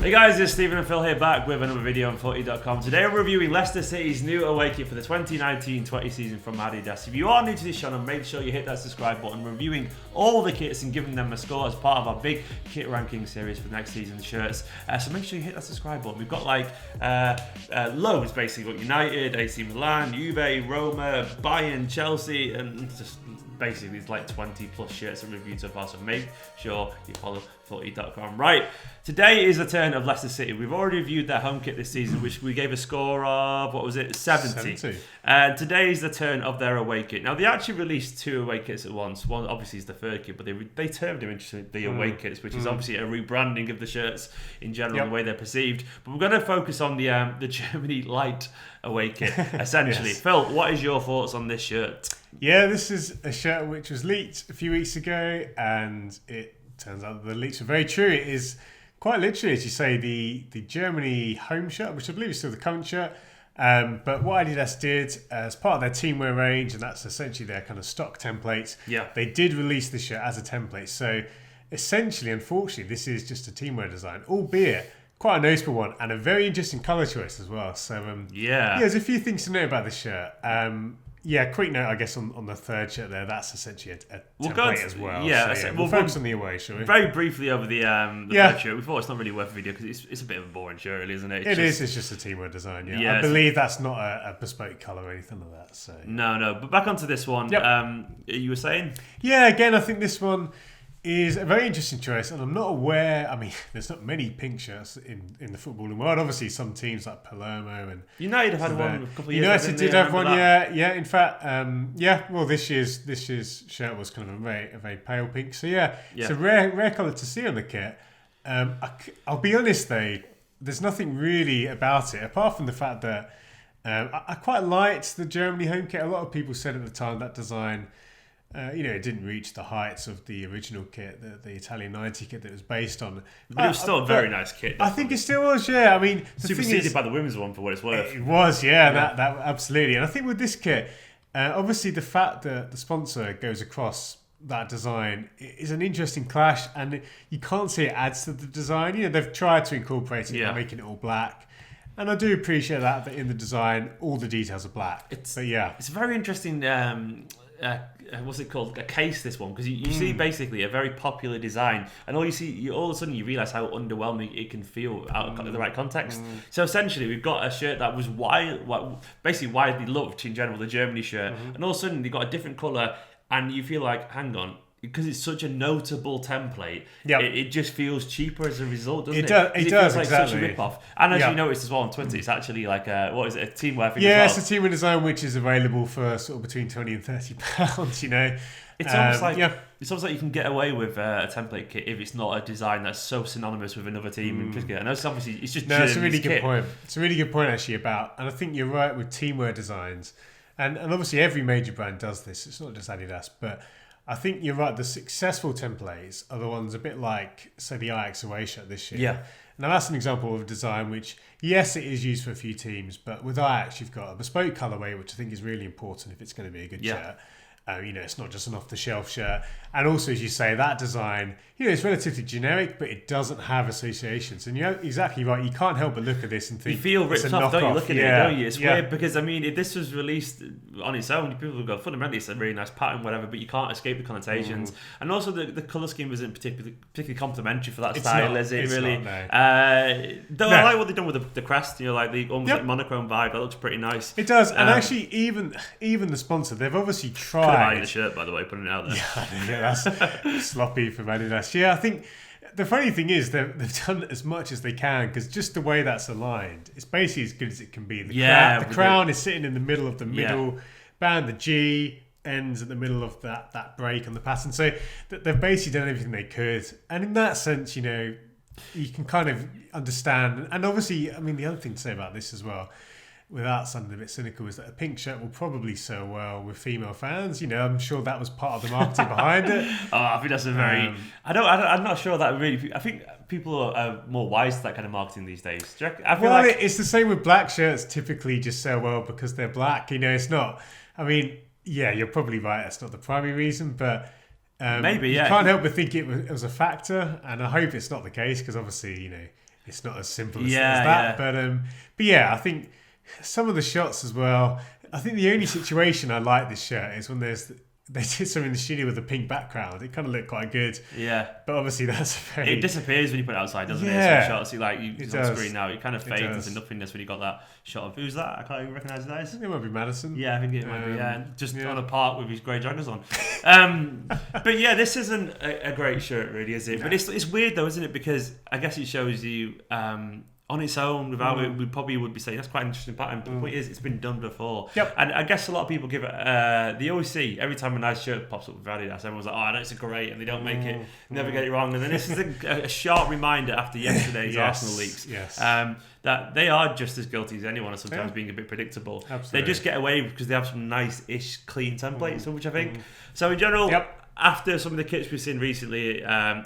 Hey guys, it's Stephen and Phil here back with another video on FOOTY.COM. Today we're reviewing Leicester City's new away kit for the 2019-20 season from Adidas. If you are new to this channel, make sure you hit that subscribe button. We're reviewing all the kits and giving them a score as part of our big kit ranking series for next season's shirts. So make sure you hit that subscribe button. We've got like loads basically. We've got United, AC Milan, Juve, Roma, Bayern, Chelsea, and just basically it's like 20 plus shirts that we've reviewed so far, so make sure you follow FOOTY.COM. Right, today is the turn of Leicester City. We've already reviewed their home kit this season, which we gave a score of, what was it, 70. And today is the turn of their away kit. Now, they actually released two away kits at once. One obviously is the third kit, but they termed them interestingly the away kits, which is obviously a rebranding of the shirts in general, the way they're perceived. But we're going to focus on the Germany light away kit, essentially. Yes. Phil, what is your thoughts on this shirt? Yeah, this is a shirt which was leaked a few weeks ago, and it turns out that the leaks are very true. It is quite literally, as you say, the Germany home shirt, which I believe is still the current shirt. But what Adidas did as part of their teamwear range, and that's essentially their kind of stock templates, they did release the shirt as a template. So essentially, unfortunately, this is just a teamwear design, albeit quite a noticeable one, and a very interesting colour choice as well. So there's a few things to know about this shirt. Quick note, I guess, on the third shirt there, that's essentially a template as well. We'll focus on the away, shall we? Very briefly over the third shirt. We thought it's not really worth a video because it's a bit of a boring shirt, really, isn't it? It's just a teamwear design, I believe that's not a bespoke colour or anything like that. So No. But back onto this one, you were saying? Yeah, again, I think this one is a very interesting choice, and I'm not aware. I mean, there's not many pink shirts in the footballing world. Obviously, some teams like Palermo and United have had one a couple of years ago. United did have one, yeah. In fact, Well, this year's shirt was kind of a very pale pink. So it's a rare colour to see on the kit. I'll be honest though, there's nothing really about it apart from the fact that I quite liked the Germany home kit. A lot of people said at the time that design, it didn't reach the heights of the original kit, the Italian 90 kit that it was based on. But it was still a very nice kit. I think it still was, yeah. I mean, superseded by the women's one for what it's worth. It was, that absolutely. And I think with this kit, obviously the fact that the sponsor goes across that design is an interesting clash, and you can't say it adds to the design. They've tried to incorporate it by making it all black. And I do appreciate that in the design, all the details are black. It's a very interesting. What's it called? A case. This one, because you see basically a very popular design, and all of a sudden you realise how underwhelming it can feel out of the right context. So essentially, we've got a shirt that was basically widely loved in general, the Germany shirt, and all of a sudden they got a different colour, and you feel like, hang on. Because it's such a notable template, it just feels cheaper as a result, doesn't it? It does, feels like exactly. such a rip-off. And as you noticed as well on Twitter, it's actually like a teamwear thing as well. Yeah, it's a teamwear design which is available for sort of between £20 and £30, It's almost like you can get away with a template kit if it's not a design that's so synonymous with another team in particular. And it's obviously it's just it's a really good point. It's a really good point actually and I think you're right with teamwear designs, and obviously every major brand does this. It's not just Adidas, but I think you're right. The successful templates are the ones a bit like, say, the Ajax away shirt this year. Yeah. Now that's an example of a design which, yes, it is used for a few teams, but with Ajax you've got a bespoke colourway, which I think is really important if it's going to be a good shirt. It's not just an off-the-shelf shirt. And also, as you say, that design, it's relatively generic, but it doesn't have associations. And you're exactly right. You can't help but look at this and think, you feel ripped off, don't you? Look at it, don't you? It's weird because, I mean, if this was released on its own, people would go, fundamentally, it's a really nice pattern, whatever, but you can't escape the connotations. And also, the colour scheme isn't particularly complimentary for that style, is it? Really? I like what they've done with the crest, like the almost like monochrome vibe. That looks pretty nice. It does. And actually, even the sponsor, they've obviously tried. The shirt, by the way, putting it out there. That's sloppy from Adidas. Yeah, I think the funny thing is they've done as much as they can, because just the way that's aligned, it's basically as good as it can be. The crown is sitting in the middle of the middle band. The G ends at the middle of that break on the pattern. So they've basically done everything they could, and in that sense, you can kind of understand. And obviously, I mean, the other thing to say about this as well, without sounding a bit cynical, is that a pink shirt will probably sell well with female fans. I'm sure that was part of the marketing behind it. I think that's a very... I'm not sure that really... I think people are more wise to that kind of marketing these days. Do you reckon? I feel like it's the same with black shirts. Typically just sell well because they're black. It's not... I mean, yeah, you're probably right. That's not the primary reason, but... maybe, yeah. You can't help but think it was a factor, and I hope it's not the case, because obviously, it's not as simple as that. Yeah. But yeah, I think some of the shots as well. I think the only situation I like this shirt is when they did something in the studio with a pink background. It kind of looked quite good. Yeah. But obviously that's it disappears when you put it outside, doesn't it? Yeah. Some shots, it's on screen now. It kind of fades into nothingness when you got that shot of who's that? I can't even recognise who that is. I think it might be Madison. Yeah, I think it might be. Yeah, just on a park with his grey joggers on. But yeah, this isn't a great shirt, really, is it? No. But it's weird though, isn't it? Because I guess it shows you. On its own, without it, we probably would be saying that's quite an interesting pattern. But the point is, it's been done before. Yep. And I guess a lot of people give it. They always see every time a nice shirt pops up with Adidas, everyone's like, "Oh, that's great," and they don't make it, never get it wrong. And then this is a sharp reminder after yesterday's Arsenal leaks that they are just as guilty as anyone, or sometimes being a bit predictable. Absolutely. They just get away because they have some nice-ish, clean templates, which I think. So in general. After some of the kits we've seen recently,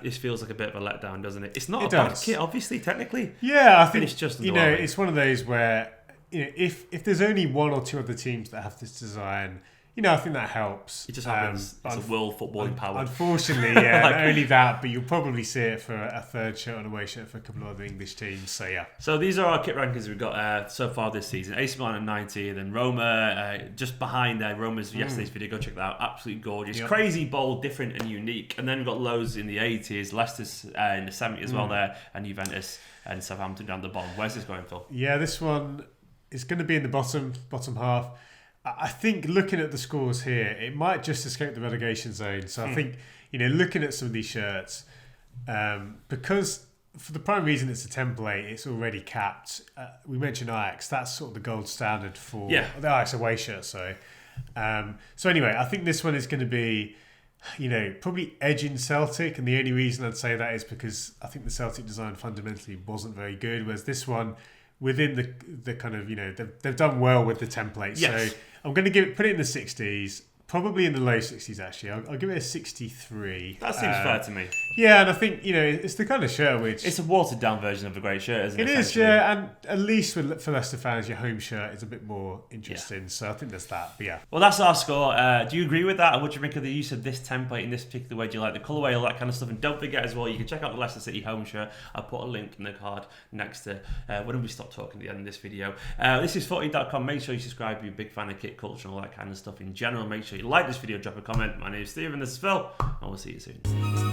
this feels like a bit of a letdown, doesn't it? It's not a bad kit, obviously, technically. Yeah, I think it's just it's one of those where if there's only one or two other teams that have this design, I think that helps. It just happens. It's a world footballing power. Unfortunately, yeah, not only that, but you'll probably see it for a third shirt on away shirt for a couple of other English teams. So yeah. So these are our kit rankings we've got so far this season. AC Milan at 90, and then Roma just behind there. Roma's yesterday's video. Go check that out. Absolutely gorgeous, crazy, bold, different, and unique. And then we've got loads in the 80s, Leicester's in the 70s as well there, and Juventus and Southampton down the bottom. Where's this going, Phil? Yeah, this one is going to be in the bottom half. I think looking at the scores here, it might just escape the relegation zone. So I think, looking at some of these shirts, because for the prime reason it's a template, it's already capped. We mentioned Ajax, that's sort of the gold standard for the Ajax away shirt. So anyway, I think this one is going to be, probably edging Celtic. And the only reason I'd say that is because I think the Celtic design fundamentally wasn't very good, whereas this one, within the kind of, they've done well with the template. Yes. So I'm going to put it in the 60s, probably in the low 60s actually. I'll give it a 63. That seems fair to me. Yeah, and I think, it's the kind of shirt which... It's a watered down version of a great shirt, isn't it? It is, yeah, and at least for Leicester fans, your home shirt is a bit more interesting. So I think there's that, but yeah. Well, that's our score. Do you agree with that? And what do you make of the use of this template in this particular way? Do you like the colourway, all that kind of stuff? And don't forget as well, you can check out the Leicester City home shirt. I'll put a link in the card next to when we stop talking at the end of this video. This is FOOTY.COM. Make sure you subscribe if you're a big fan of kit culture and all that kind of stuff in general. Make sure you like this video, drop a comment. My name is Stephen, this is Phil, and we'll see you soon.